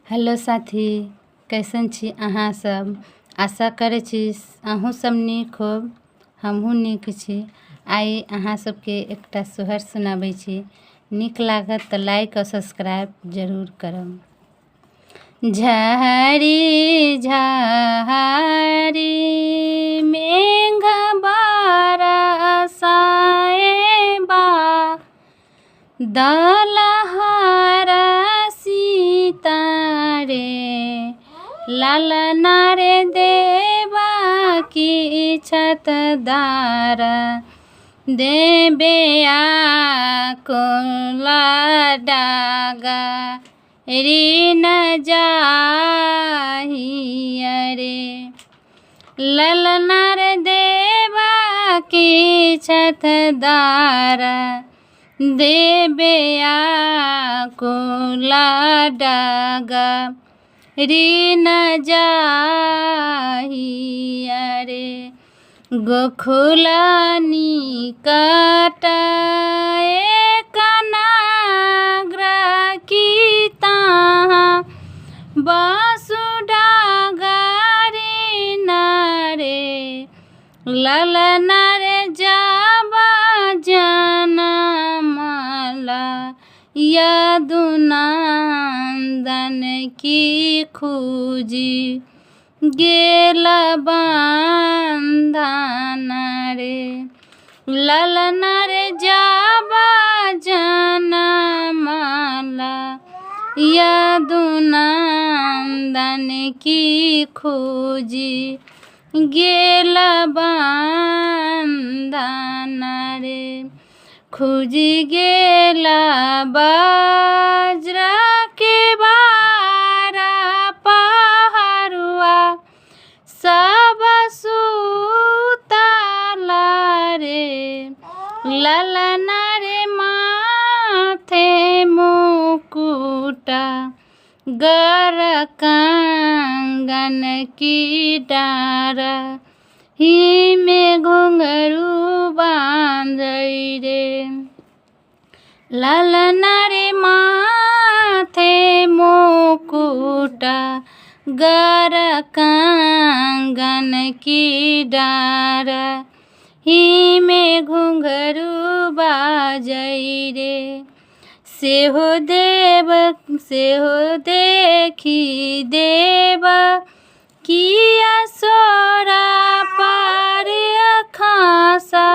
Hello साथी, कैसन छी अहाँ सब। आशा करै छी अहूँ सब नीक होब, हमहूँ नीक छी। आइ अहाँ सबके एकटा सोहर सुनाबै छी। नीक लागत तऽ लाइक और सब्सक्राइब जरूर करब। झहरी झहरी मेघ बरसाए बा, दलहरा सीतारे लालना रे देवा की छतदार, देबे आकुला डागा ऋण जाहिया रे। ललना रे देवा की छतदार, देबे आकुला डागा ऋण जाहिया रे। गोखुला निकट एक नाग्र की ताहाँ, बासुडागा ऋण रे। ललना रे जाबा जनमला यदुनंदन की खूजी गेला बंधन रे। ललना रे जाबा जनमला यदुनंदन की खूजी गेला बंधन रे। खूजी गेला बज्र के बारा पहरुआ, सब सुतला रे। ललना रे माथे मुकुटा, गर कंगन की डारा, ही में घुंघरू बांधई रे। ललना रे माथे मुकुटा, गर कंगन की डारा, ही में घुंघरू बाजई रे। सेहो देखी देव किया सोरा पार खासा,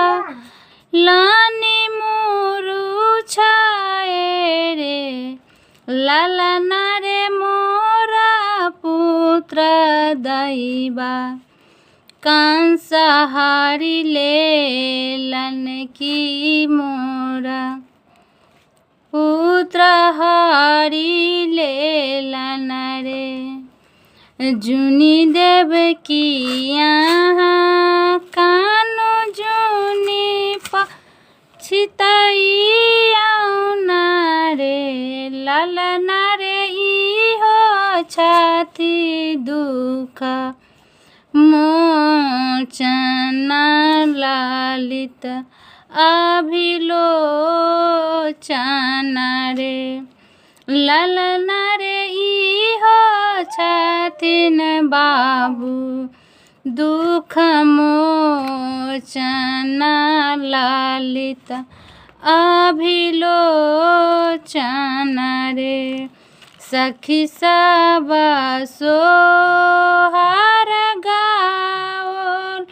लानी मुरुछाए रे। ललना रे मोरा पुत्र दैबा, कंस हारी लेलन की मोरा, पुत्र हारी लेलन रे। जुनी देव की यहाँ कानु जुनी पछितैया रे। ललना रे इहो छथि दुख मोचन ललित अभिलोचन रे। ललना रे इहो छथिन बाबू दुख मोचन ललित अभिलोचन रे। सखी सब सोहर गाओल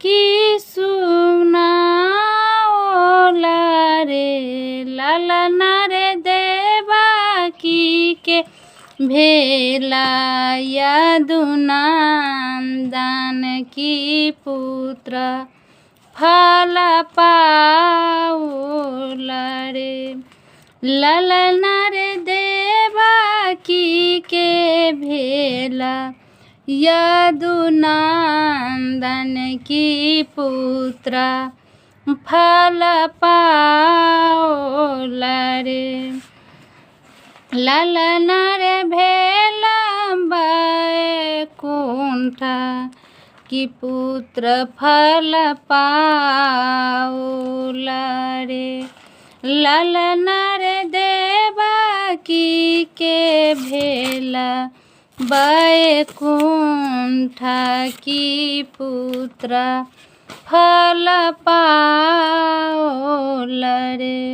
की सुनाओल रे। ललना रे देवा की के भेला यदुनंदन की पुत्र फल पाउल रे। ललना रे देवा की के भेला यदुनंदन की पुत्र फल पाउल रे। ललना रे भेला बैकुंठ की पुत्र फल पाउल रे। ललना रे देवकी के भेला बैकुंठ की पुत्र फल पाओल रे।